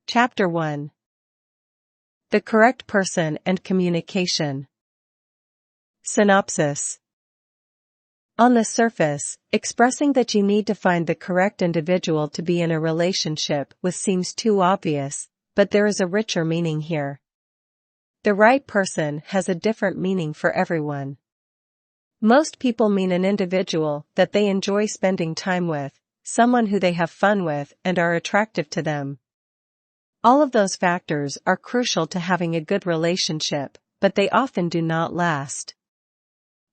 Chapter 1. The correct person and communication. Synopsis. On the surface, expressing that you need to find the correct individual to be in a relationship with seems too obvious, but there is a richer meaning here. The right person has a different meaning for everyone. Most people mean an individual that they enjoy spending time with, someone who they have fun with and are attractive to them. All of those factors are crucial to having a good relationship, but they often do not last.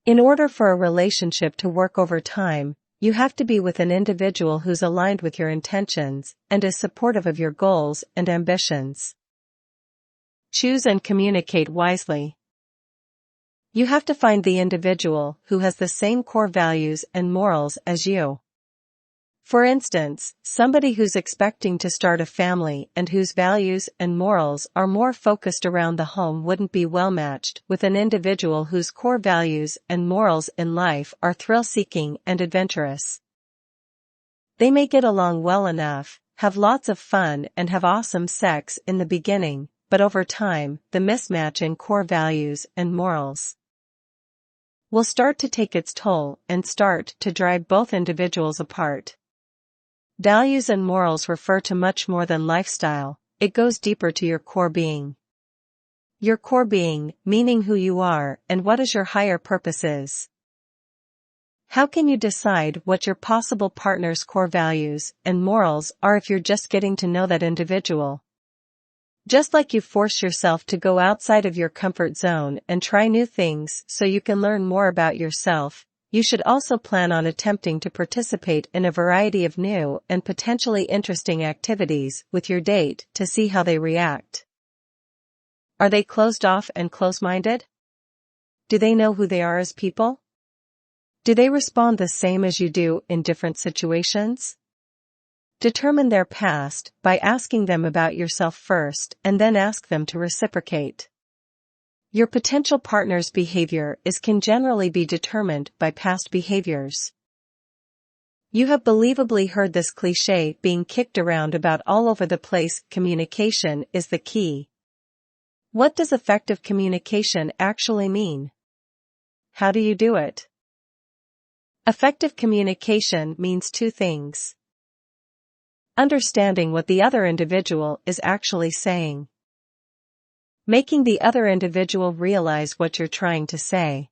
In order for a relationship to work over time, you have to be with an individual who's aligned with your intentions and is supportive of your goals and ambitions. Choose and communicate wisely. You have to find the individual who has the same core values and morals as you. For instance, somebody who's expecting to start a family and whose values and morals are more focused around the home wouldn't be well matched with an individual whose core values and morals in life are thrill-seeking and adventurous. They may get along well enough, have lots of fun and have awesome sex in the beginning, but over time, the mismatch in core values and morals will start to take its toll and start to drive both individuals apart. Values and morals refer to much more than lifestyle, it goes deeper to your core being. Your core being, meaning who you are and what is your higher purpose is. How can you decide what your possible partner's core values and morals are if you're just getting to know that individual? Just like you force yourself to go outside of your comfort zone and try new things so you can learn more about yourself, you should also plan on attempting to participate in a variety of new and potentially interesting activities with your date to see how they react. Are they closed off and close-minded? Do they know who they are as people? Do they respond the same as you do in different situations? Determine their past by asking them about yourself first and then ask them to reciprocate. Your potential partner's behavior can generally be determined by past behaviors. You have believably heard this cliché being kicked around about all over the place: communication is the key. What does effective communication actually mean? How do you do it? Effective communication means two things. Understanding what the other individual is actually saying. Making the other individual realize what you're trying to say.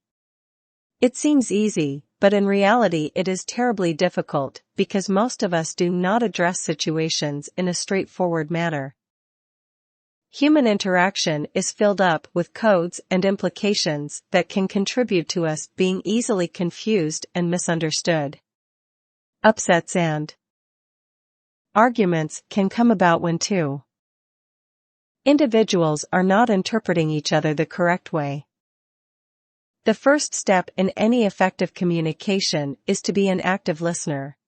It seems easy, but in reality it is terribly difficult because most of us do not address situations in a straightforward manner. Human interaction is filled up with codes and implications that can contribute to us being easily confused and misunderstood. Upsets and arguments can come about when two individuals are not interpreting each other the correct way. The first step in any effective communication is to be an active listener.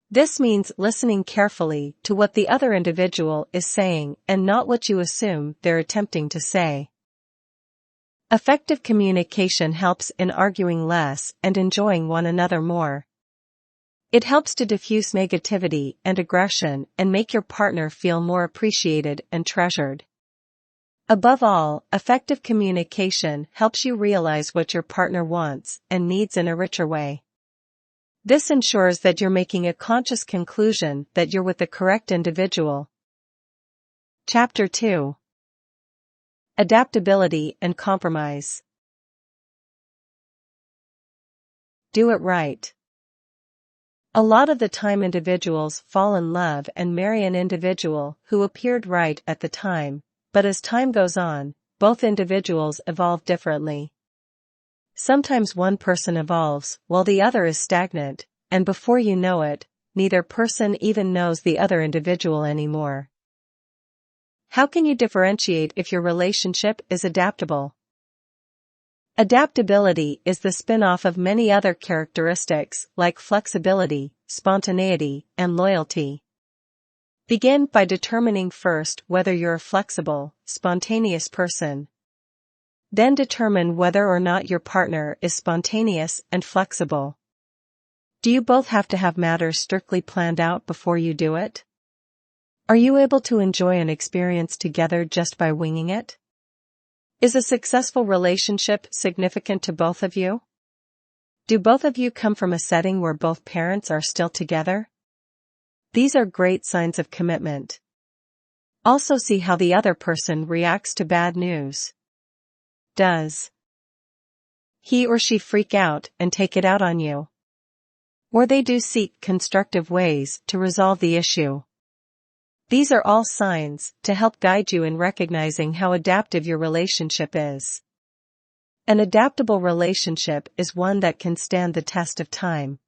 This means listening carefully to what the other individual is saying and not what you assume they're attempting to say. Effective communication helps in arguing less and enjoying one another more. It helps to diffuse negativity and aggression and make your partner feel more appreciated and treasured. Above all, effective communication helps you realize what your partner wants and needs in a richer way. This ensures that you're making a conscious conclusion that you're with the correct individual. Chapter 2. Adaptability and compromise. Do it right. A lot of the time individuals fall in love and marry an individual who appeared right at the time, but as time goes on, both individuals evolve differently. Sometimes one person evolves while the other is stagnant, and before you know it, neither person even knows the other individual anymore. How can you differentiate if your relationship is adaptable? Adaptability is the spin-off of many other characteristics like flexibility, spontaneity, and loyalty. Begin by determining first whether you're a flexible, spontaneous person. Then determine whether or not your partner is spontaneous and flexible. Do you both have to have matters strictly planned out before you do it? Are you able to enjoy an experience together just by winging it? Is a successful relationship significant to both of you? Do both of you come from a setting where both parents are still together? These are great signs of commitment. Also see how the other person reacts to bad news. Does he or she freak out and take it out on you? Or they do seek constructive ways to resolve the issue? These are all signs to help guide you in recognizing how adaptive your relationship is. An adaptable relationship is one that can stand the test of time.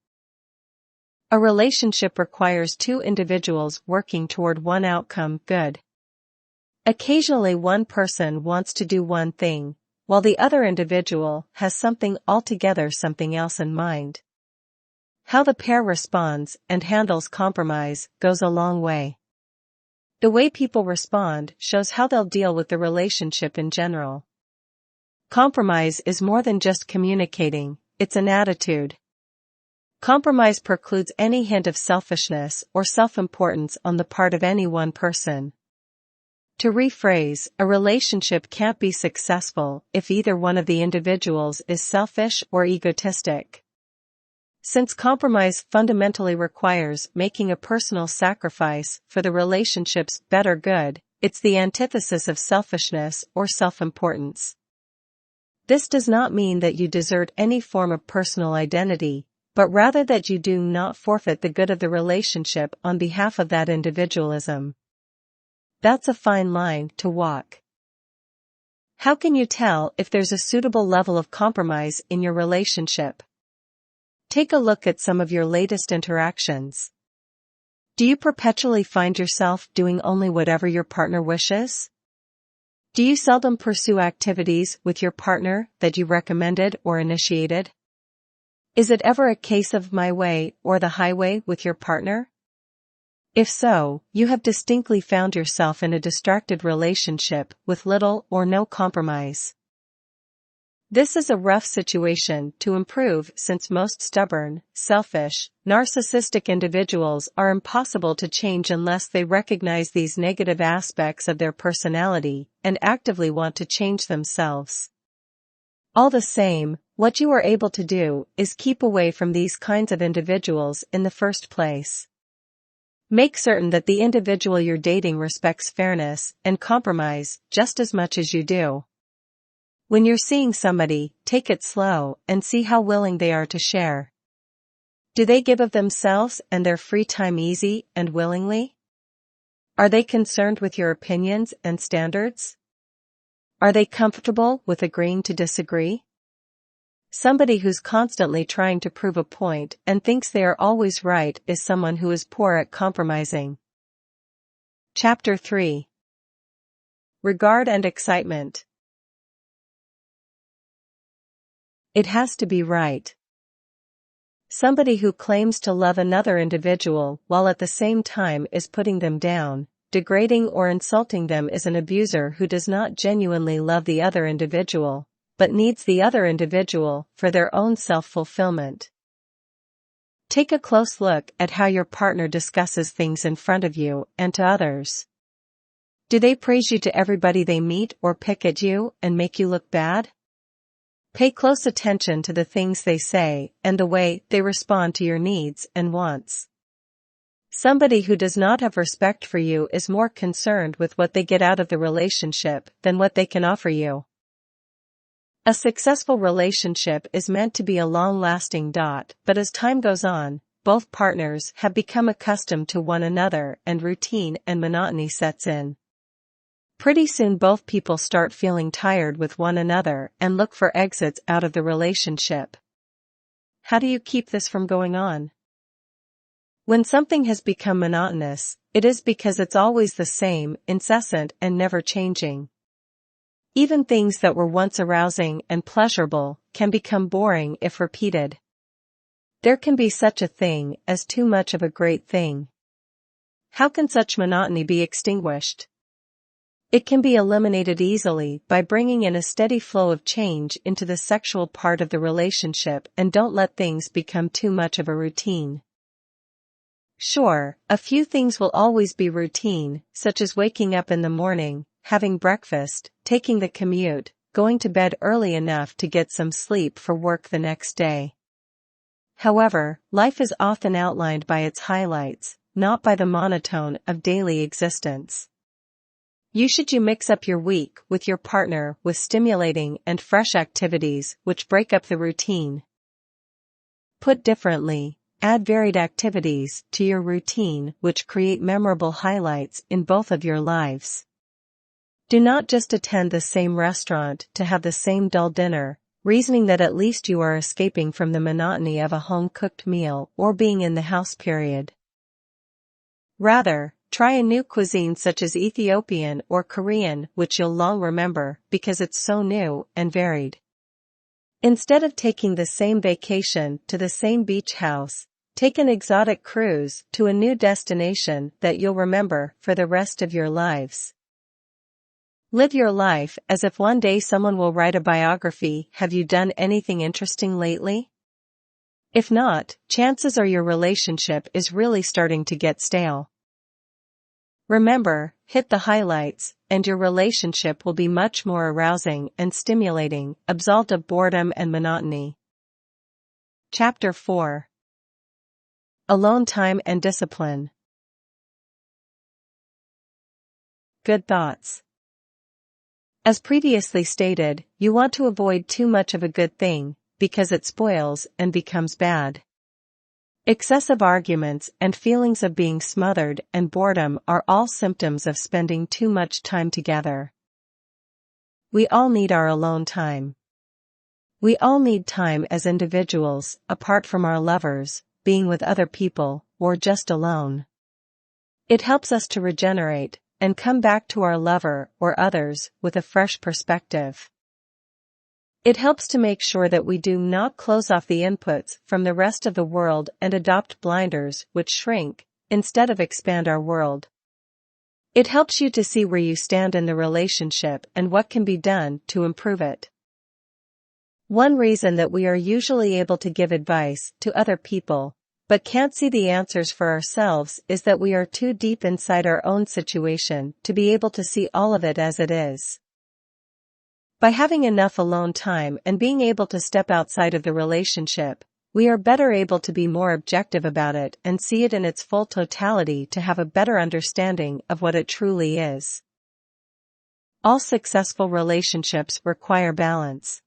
A relationship requires two individuals working toward one outcome, good. Occasionally one person wants to do one thing, while the other individual has something else in mind. How the pair responds and handles compromise goes a long way. The way people respond shows how they'll deal with the relationship in general. Compromise is more than just communicating, it's an attitude. Compromise precludes any hint of selfishness or self-importance on the part of any one person. To rephrase, a relationship can't be successful if either one of the individuals is selfish or egotistic. Since compromise fundamentally requires making a personal sacrifice for the relationship's better good, it's the antithesis of selfishness or self-importance. This does not mean that you desert any form of personal identity, but rather that you do not forfeit the good of the relationship on behalf of that individualism. That's a fine line to walk. How can you tell if there's a suitable level of compromise in your relationship? Take a look at some of your latest interactions. Do you perpetually find yourself doing only whatever your partner wishes? Do you seldom pursue activities with your partner that you recommended or initiated? Is it ever a case of my way or the highway with your partner? If so, you have distinctly found yourself in a distracted relationship with little or no compromise. This is a rough situation to improve since most stubborn, selfish, narcissistic individuals are impossible to change unless they recognize these negative aspects of their personality and actively want to change themselves. All the same, what you are able to do is keep away from these kinds of individuals in the first place. Make certain that the individual you're dating respects fairness and compromise just as much as you do. When you're seeing somebody, take it slow and see how willing they are to share. Do they give of themselves and their free time easy and willingly? Are they concerned with your opinions and standards? Are they comfortable with agreeing to disagree? Somebody who's constantly trying to prove a point and thinks they are always right is someone who is poor at compromising. Chapter 3. Regard and excitement. It has to be right. Somebody who claims to love another individual while at the same time is putting them down, degrading or insulting them is an abuser who does not genuinely love the other individual, but needs the other individual for their own self-fulfillment. Take a close look at how your partner discusses things in front of you and to others. Do they praise you to everybody they meet or pick at you and make you look bad? Pay close attention to the things they say and the way they respond to your needs and wants. Somebody who does not have respect for you is more concerned with what they get out of the relationship than what they can offer you. A successful relationship is meant to be a long-lasting dot, but as time goes on, both partners have become accustomed to one another and routine and monotony sets in. Pretty soon both people start feeling tired with one another and look for exits out of the relationship. How do you keep this from going on? When something has become monotonous, it is because it's always the same, incessant and never changing. Even things that were once arousing and pleasurable can become boring if repeated. There can be such a thing as too much of a great thing. How can such monotony be extinguished? It can be eliminated easily by bringing in a steady flow of change into the sexual part of the relationship and don't let things become too much of a routine. Sure, a few things will always be routine, such as waking up in the morning, having breakfast, taking the commute, going to bed early enough to get some sleep for work the next day. However, life is often outlined by its highlights, not by the monotone of daily existence. Should you mix up your week with your partner with stimulating and fresh activities which break up the routine? Put differently, add varied activities to your routine which create memorable highlights in both of your lives. Do not just attend the same restaurant to have the same dull dinner, reasoning that at least you are escaping from the monotony of a home-cooked meal or being in the house period. Rather, try a new cuisine such as Ethiopian or Korean which you'll long remember because it's so new and varied. Instead of taking the same vacation to the same beach house, take an exotic cruise to a new destination that you'll remember for the rest of your lives. Live your life as if one day someone will write a biography. Have you done anything interesting lately? If not, chances are your relationship is really starting to get stale. Remember, hit the highlights, and your relationship will be much more arousing and stimulating, absolved of boredom and monotony. Chapter 4. Alone time and discipline. Good thoughts. As previously stated, you want to avoid too much of a good thing, because it spoils and becomes bad. Excessive arguments and feelings of being smothered and boredom are all symptoms of spending too much time together. We all need our alone time. We all need time as individuals, apart from our lovers, being with other people, or just alone. It helps us to regenerate and come back to our lover or others with a fresh perspective. It helps to make sure that we do not close off the inputs from the rest of the world and adopt blinders which shrink, instead of expand our world. It helps you to see where you stand in the relationship and what can be done to improve it. One reason that we are usually able to give advice to other people, but can't see the answers for ourselves is that we are too deep inside our own situation to be able to see all of it as it is. By having enough alone time and being able to step outside of the relationship, we are better able to be more objective about it and see it in its full totality to have a better understanding of what it truly is. All successful relationships require balance.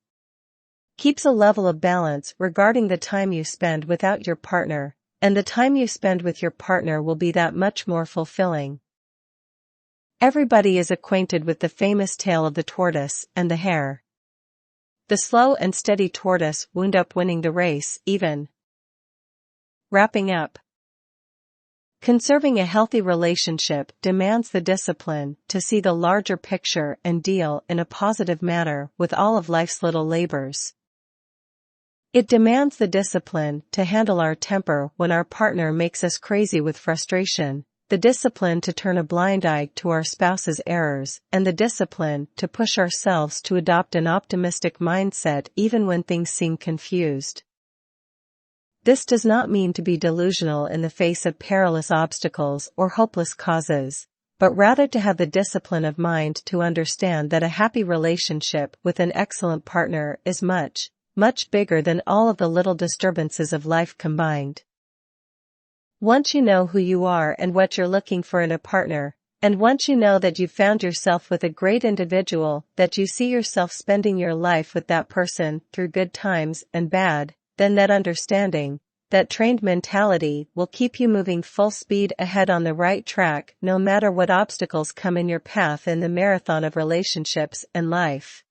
Keeps a level of balance regarding the time you spend without your partner, and the time you spend with your partner will be that much more fulfilling. Everybody is acquainted with the famous tale of the tortoise and the hare. The slow and steady tortoise wound up winning the race, even. Wrapping up. Conserving a healthy relationship demands the discipline to see the larger picture and deal in a positive manner with all of life's little labors. It demands the discipline to handle our temper when our partner makes us crazy with frustration, the discipline to turn a blind eye to our spouse's errors, and the discipline to push ourselves to adopt an optimistic mindset even when things seem confused. This does not mean to be delusional in the face of perilous obstacles or hopeless causes, but rather to have the discipline of mind to understand that a happy relationship with an excellent partner is much bigger than all of the little disturbances of life combined. Once you know who you are and what you're looking for in a partner, and once you know that you've found yourself with a great individual, that you see yourself spending your life with that person through good times and bad, then that understanding, that trained mentality will keep you moving full speed ahead on the right track no matter what obstacles come in your path in the marathon of relationships and life.